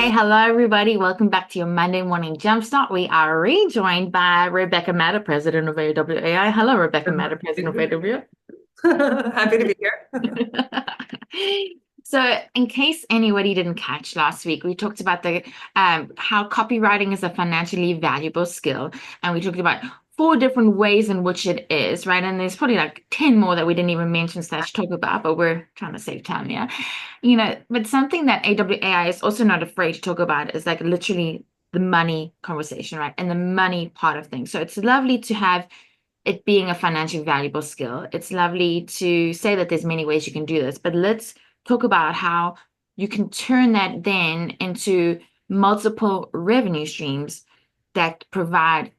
Hey, hello everybody. Welcome back to your Monday Morning Jumpstart. We are rejoined by Rebecca Matter, President of AWAI. Hello, Rebecca Matter, President of AWAI. Happy to be here. So, in case anybody didn't catch last week, we talked about the how copywriting is a financially valuable skill, and we talked about four different ways in which it is, right? And there's probably like 10 more that we didn't even mention slash talk about, but we're trying to save time here. But something that AWAI is also not afraid to talk about is like literally the money conversation, right? And the money part of things. So it's lovely to have it being a financially valuable skill. It's lovely to say that there's many ways you can do this, but let's talk about how you can turn that then into multiple revenue streams that provide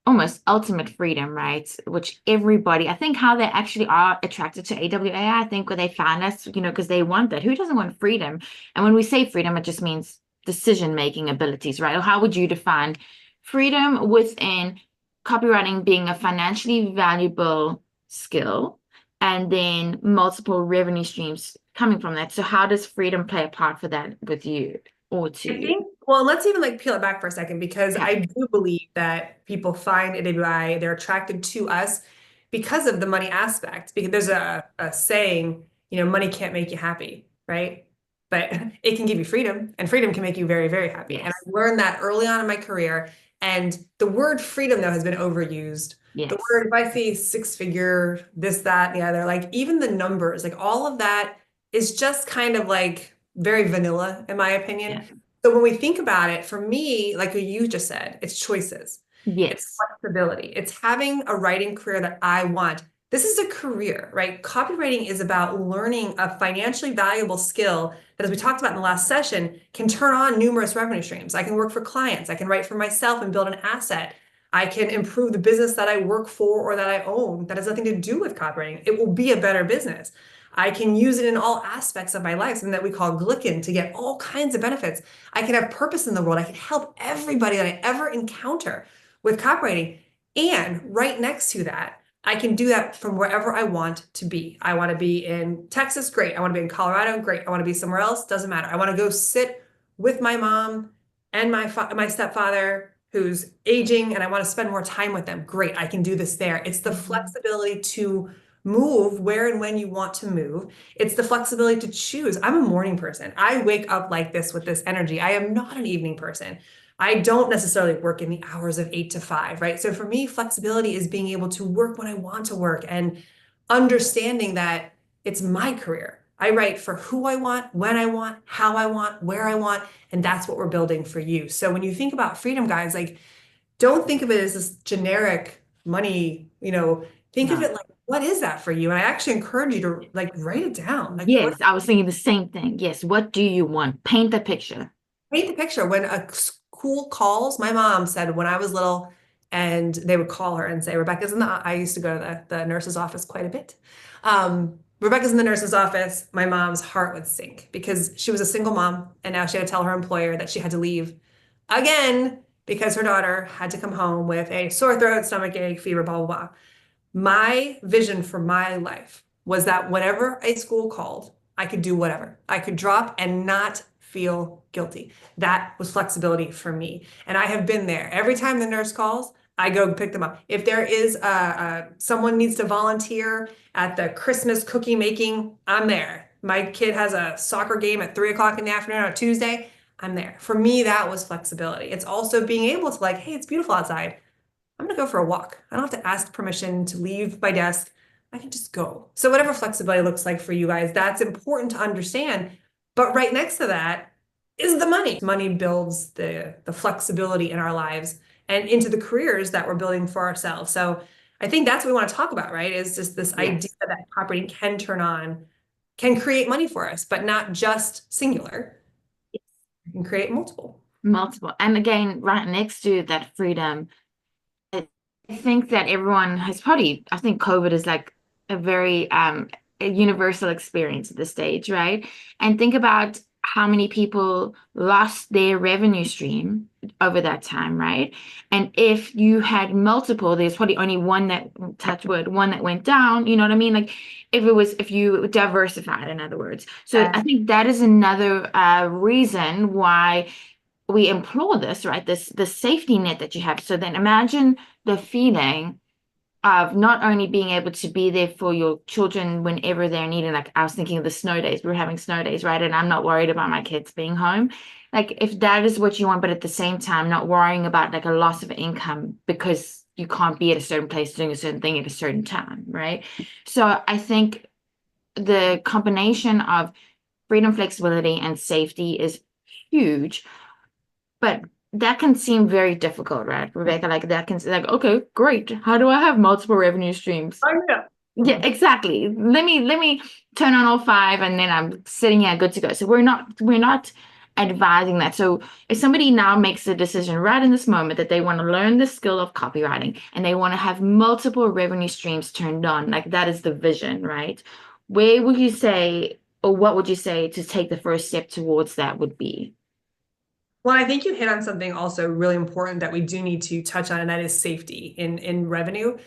almost ultimate freedom, right? Which everybody, I think how they actually are attracted to AWAI, I think where they found us, because they want that. Who doesn't want freedom? And when we say freedom, it just means decision-making abilities, right? Or how would you define freedom within copywriting being a financially valuable skill and then multiple revenue streams coming from that? So how does freedom play a part for that with you or to you? Well, let's even peel it back for a second, because I do believe that people find AWI, they're attracted to us because of the money aspect. Because there's a saying, money can't make you happy, right? But it can give you freedom, and freedom can make you very, very happy. Yes. And I learned that early on in my career. And the word freedom, though, has been overused. Yes. The word, if I see six figure, this, that, and the other, like even the numbers, like all of that is just kind of like very vanilla, in my opinion. Yeah. So when we think about it, for me, like what you just said, it's choices. Yes. It's flexibility. It's having a writing career that I want. This is a career, right? Copywriting is about learning a financially valuable skill that, as we talked about in the last session, can turn on numerous revenue streams. I can work for clients. I can write for myself and build an asset. I can improve the business that I work for or that I own that has nothing to do with copywriting. It will be a better business. I can use it in all aspects of my life, something that we call Glicken, to get all kinds of benefits. I can have purpose in the world. I can help everybody that I ever encounter with copywriting. And right next to that, I can do that from wherever I want to be. I want to be in Texas, great. I want to be in Colorado, great. I want to be somewhere else, doesn't matter. I want to go sit with my mom and my stepfather who's aging, and I want to spend more time with them. Great, I can do this there. It's the flexibility to move where and when you want to move. It's the flexibility to choose. I'm a morning person. I wake up like this with this energy. I am not an evening person. I don't necessarily work in the hours of 8 to 5, right? So for me, flexibility is being able to work when I want to work and understanding that it's my career. I write for who I want, when I want, how I want, where I want, and that's what we're building for you. So when you think about freedom, guys, like don't think of it as this generic money, think of it like, what is that for you? And I actually encourage you to write it down. Yes, I was thinking the same thing. Yes, what do you want? Paint the picture. Paint the picture. When a school calls, my mom said when I was little, and they would call her and say, Rebecca's in I used to go to the nurse's office quite a bit. Rebecca's in the nurse's office. My mom's heart would sink because she was a single mom, and now she had to tell her employer that she had to leave again because her daughter had to come home with a sore throat, stomach ache, fever, blah, blah, blah. My vision for my life was that whenever a school called, I could do whatever. I could drop and not feel guilty. That was flexibility for me. And I have been there. Every time the nurse calls, I go pick them up. If there is someone needs to volunteer at the Christmas cookie making, I'm there. My kid has a soccer game at 3 o'clock in the afternoon on Tuesday, I'm there. For me, that was flexibility. It's also being able to hey, it's beautiful outside. I'm gonna go for a walk. I don't have to ask permission to leave my desk. I can just go. So whatever flexibility looks like for you guys, that's important to understand. But right next to that is the money. Money builds the flexibility in our lives and into the careers that we're building for ourselves. So I think that's what we want to talk about, right? Is just this idea that copywriting can turn on, can create money for us, but not just singular. It can create multiple. Multiple. And again, right next to that freedom, I think that everyone has probably, I think COVID is like a very a universal experience at this stage, right? And think about how many people lost their revenue stream over that time, right? And if you had multiple, there's probably only one that, touch wood, one that went down, you know what I mean? Like if you diversified, in other words. So I think that is another reason why we implore this, right? The safety net that you have. So then imagine the feeling of not only being able to be there for your children whenever they're needed. Like I was thinking of the snow days. We were having snow days, right? And I'm not worried about my kids being home. Like if that is what you want, but at the same time, not worrying about like a loss of income because you can't be at a certain place doing a certain thing at a certain time, right? So I think the combination of freedom, flexibility, and safety is huge. But that can seem very difficult, right, Rebecca? Like that can like, okay, great. How do I have multiple revenue streams? Oh, yeah. Yeah, exactly. Let me turn on all five and then I'm sitting here good to go. So we're not advising that. So if somebody now makes a decision right in this moment that they want to learn the skill of copywriting and they want to have multiple revenue streams turned on, like that is the vision, right? Where would you say, or what would you say to take the first step towards that would be? Well, I think you hit on something also really important that we do need to touch on, and that is safety in revenue.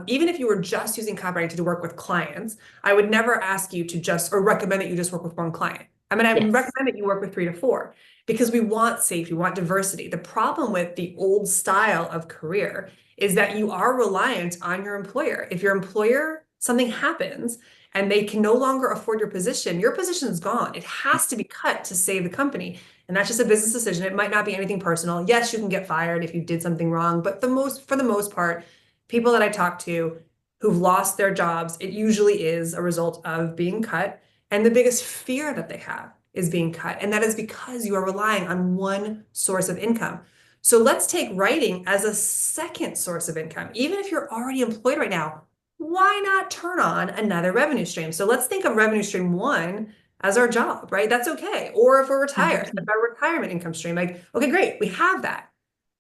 Even if you were just using copywriting to work with clients, I would never ask you to just or recommend that you just work with one client. I mean, I would Yes. recommend that you work with 3 to 4 because we want safety, we want diversity. The problem with the old style of career is that you are reliant on your employer. If your employer, something happens and they can no longer afford your position is gone. It has to be cut to save the company. And that's just a business decision. It might not be anything personal. Yes, you can get fired if you did something wrong, but for the most part, people that I talk to who've lost their jobs, it usually is a result of being cut. And the biggest fear that they have is being cut. And that is because you are relying on one source of income. So let's take writing as a second source of income. Even if you're already employed right now, why not turn on another revenue stream? So let's think of revenue stream one as our job, right? That's okay. Or if we're retired, that's 100%. our retirement income stream. Like, okay, great, we have that.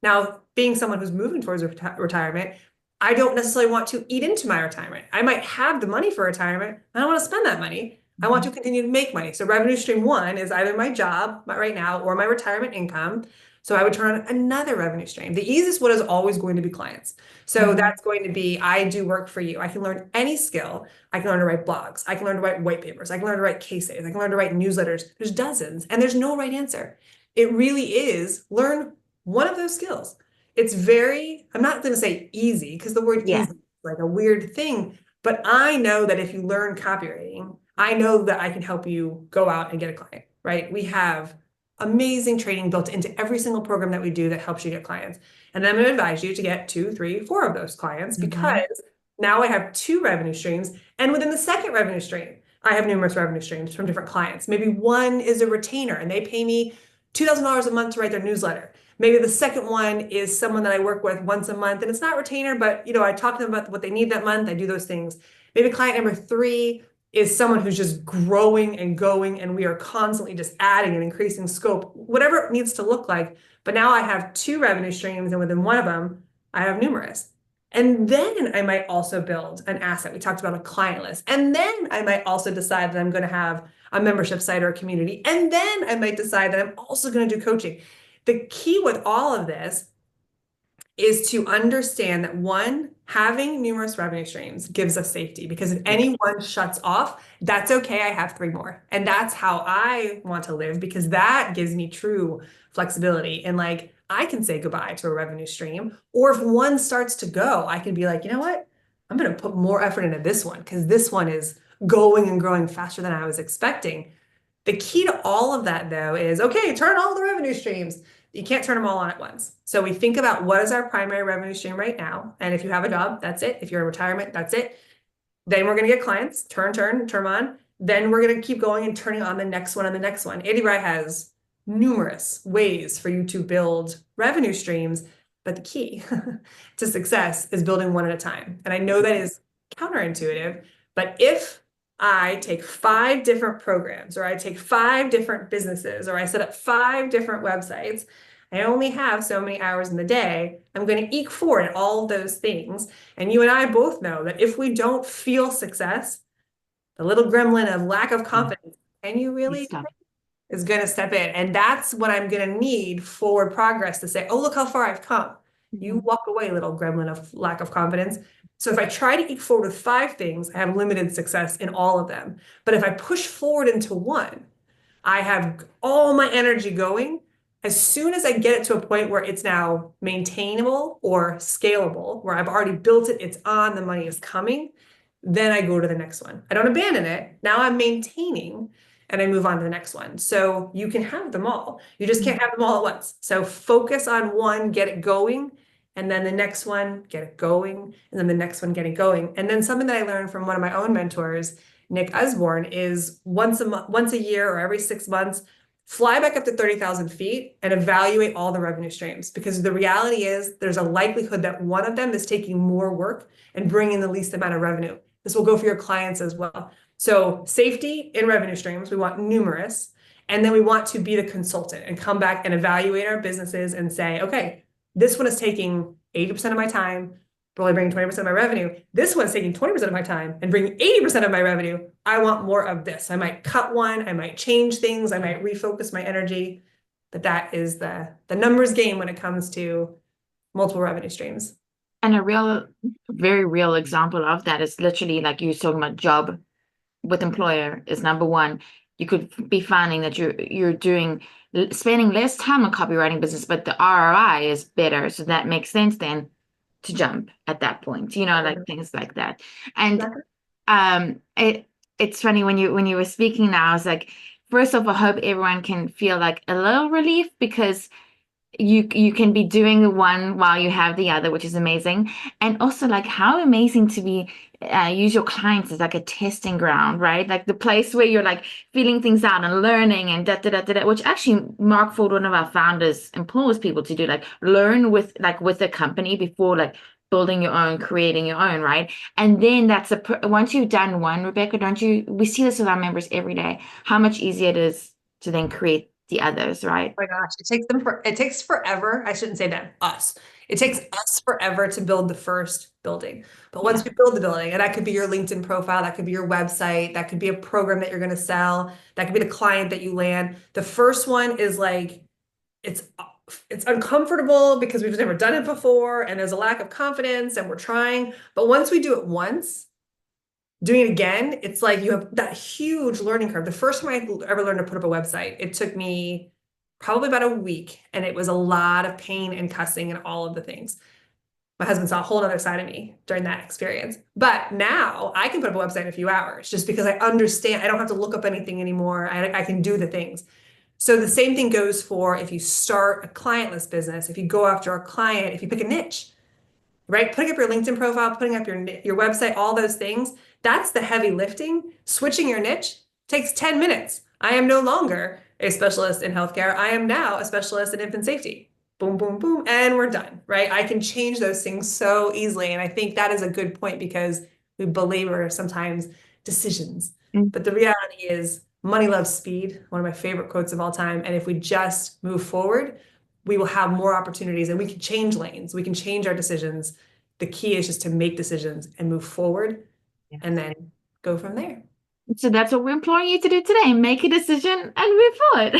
Now, being someone who's moving towards retirement, I don't necessarily want to eat into my retirement. I might have the money for retirement. I don't want to spend that money. I want to continue to make money. So revenue stream one is either my job right now or my retirement income. So I would turn on another revenue stream. The easiest one is always going to be clients. So Mhm. that's going to be, I do work for you. I can learn any skill. I can learn to write blogs. I can learn to write white papers. I can learn to write case studies. I can learn to write newsletters. There's dozens, and there's no right answer. It really is learn one of those skills. It's very, I'm not going to say easy because the word Yeah. easy is like a weird thing, but I know that if you learn copywriting, I know that I can help you go out and get a client, right? We have amazing training built into every single program that we do that helps you get clients. And I'm going to advise you to get 2, 3, 4 of those clients Mhm. because now I have 2 revenue streams. And within the second revenue stream, I have numerous revenue streams from different clients. Maybe one is a retainer and they pay me $2,000 a month to write their newsletter. Maybe the second one is someone that I work with once a month and it's not retainer, but I talk to them about what they need that month. I do those things. Maybe client number 3 is someone who's just growing and going, and we are constantly just adding and increasing scope, whatever it needs to look like. But now I have 2 revenue streams, and within one of them, I have numerous. And then I might also build an asset. We talked about a client list. And then I might also decide that I'm going to have a membership site or a community. And then I might decide that I'm also going to do coaching. The key with all of this is to understand that one, having numerous revenue streams gives us safety because if Yes. any one shuts off, that's okay. I have 3 more. And that's how I want to live because that gives me true flexibility. And like, I can say goodbye to a revenue stream. Or if one starts to go, I can be like, you know what? I'm going to put more effort into this one because this one is going and growing faster than I was expecting. The key to all of that, though, is okay, turn all the revenue streams. You can't turn them all on at once. So we think about what is our primary revenue stream right now. And if you have a job, that's it. If you're in retirement, that's it. Then we're going to get clients, turn on. Then we're going to keep going and turning on the next one and the next one. AWAI has numerous ways for you to build revenue streams, but the key to success is building one at a time. And I know that is counterintuitive, but if I take 5 different programs, or I take 5 different businesses, or I set up 5 different websites, I only have so many hours in the day. I'm going to eke forward at all of those things. And you and I both know that if we don't feel success, the little gremlin of lack of Yeah. confidence, can you really, Stuff. is going to step in. And that's what I'm going to need forward progress to say, oh, look how far I've come. You Mhm. walk away, little gremlin of lack of confidence. So if I try to eke forward with 5 things, I have limited success in all of them. But if I push forward into one, I have all my energy going. As soon as I get it to a point where it's now maintainable or scalable, where I've already built it, it's on, the money is coming, then I go to the next one. I don't abandon it. Now I'm maintaining and I move on to the next one. So you can have them all. You just can't have them all at once. So focus on one, get it going, and then the next one, get it going, and then the next one, get it going. And then something that I learned from one of my own mentors, Nick Usborne, is once a month, once a year or every 6 months, fly back up to 30,000 feet and evaluate all the revenue streams, because the reality is there's a likelihood that one of them is taking more work and bringing the least amount of revenue. This will go for your clients as well. So safety in revenue streams, we want numerous, and then we want to be the consultant and come back and evaluate our businesses and say, okay, this one is taking 80% of my time, but only bringing 20% of my revenue. This one's taking 20% of my time and bringing 80% of my revenue. I want more of this. I might cut one, I might change things, I might refocus my energy. But that is the numbers game when it comes to multiple revenue streams. And a real, very real example of that is literally like you talking about job with employer is number one. You could be finding that you're doing spending less time on copywriting business, but the ROI is better. So that makes sense then to jump at that point, like things like that. And it's funny when you were speaking now, I was like, first off, I hope everyone can feel like a little relief, because you can be doing the one while you have the other, which is amazing. And also, like, how amazing to be use your clients as like a testing ground, right? Like the place where you're like feeling things out and learning and da, which actually Mark Ford, one of our founders, implores people to do, like learn with the company before like building your own, creating your own, right? And then once you've done one, Rebecca, we see this with our members every day, how much easier it is to then create the others, right? Oh my gosh, it takes forever. I shouldn't say that, us. It takes us forever to build the first building. But once we build the building, and that could be your LinkedIn profile, that could be your website, that could be a program that you're going to sell, that could be the client that you land. The first one is like, it's uncomfortable because we've never done it before and there's a lack of confidence and we're trying. But once we do it once, doing it again, it's like you have that huge learning curve. The first time I ever learned to put up a website, it took me probably about a week, and it was a lot of pain and cussing and all of the things. My husband saw a whole other side of me during that experience. But now I can put up a website in a few hours just because I understand. I don't have to look up anything anymore. I can do the things. So the same thing goes for if you start a clientless business, if you go after a client, if you pick a niche, right? Putting up your LinkedIn profile, putting up your website, all those things, that's the heavy lifting. Switching your niche takes 10 minutes. I am no longer a specialist in healthcare. I am now a specialist in infant safety. Boom, boom, boom, and we're done, right? I can change those things so easily. And I think that is a good point, because we belabor sometimes decisions. But the reality is money loves speed, one of my favorite quotes of all time. And if we just move forward, we will have more opportunities, and we can change lanes. We can change our decisions. The key is just to make decisions and move forward and then go from there. So that's what we're imploring you to do today. Make a decision and move forward.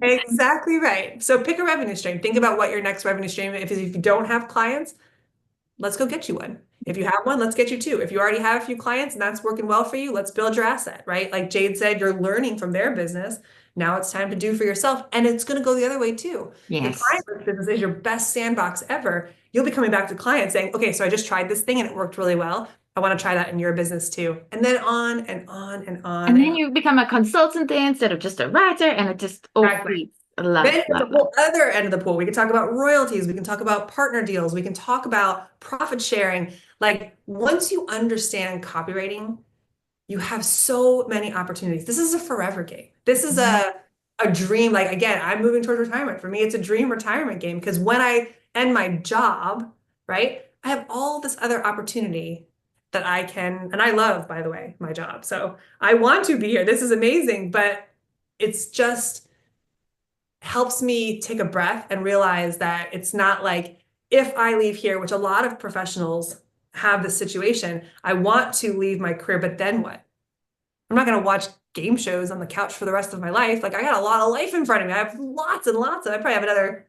Exactly right. So pick a revenue stream. Think about what your next revenue stream is. If you don't have clients, let's go get you one. If you have one, let's get you two. If you already have a few clients and that's working well for you, let's build your asset, right? Like Jade said, you're learning from their business. Now it's time to do for yourself. And it's going to go the other way too. Your Yes. client business is your best sandbox ever. You'll be coming back to clients saying, okay, so I just tried this thing and it worked really well. I want to try that in your business too. And then on and on and on. And then you become a consultant there instead of just a writer, and it just all feeds. Then it's a whole other end of the pool. We can talk about royalties. We can talk about partner deals. We can talk about profit sharing. Like once you understand copywriting, you have so many opportunities. This is a forever game. This is a dream. Like again, I'm moving towards retirement. For me, it's a dream retirement game, because when I end my job, right, I have all this other opportunity that I can, and I love, by the way, my job. So I want to be here. This is amazing, but it's just helps me take a breath and realize that it's not like if I leave here, which a lot of professionals have this situation, I want to leave my career, but then what? I'm not going to watch game shows on the couch for the rest of my life. Like I got a lot of life in front of me. I have lots and lots of, I probably have another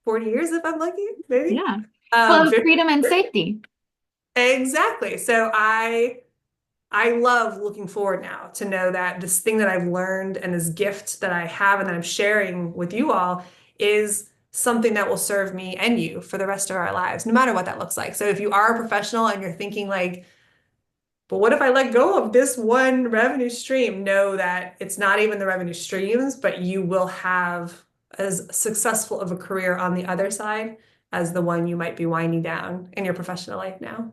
40 years if I'm lucky, maybe. Yeah. Well, freedom and safety. Exactly. So I love looking forward now to know that this thing that I've learned and this gift that I have and that I'm sharing with you all is something that will serve me and you for the rest of our lives, no matter what that looks like. So if you are a professional and you're thinking like, but what if I let go of this one revenue stream? Know that it's not even the revenue streams, but you will have as successful of a career on the other side as the one you might be winding down in your professional life now.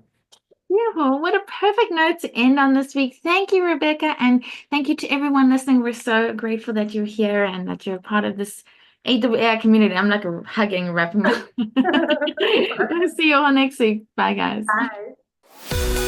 Beautiful. What a perfect note to end on this week. Thank you, Rebecca. And thank you to everyone listening. We're so grateful that you're here and that you're part of this AWAI community. I'm like hugging, wrapping my. See you all next week. Bye, guys. Bye.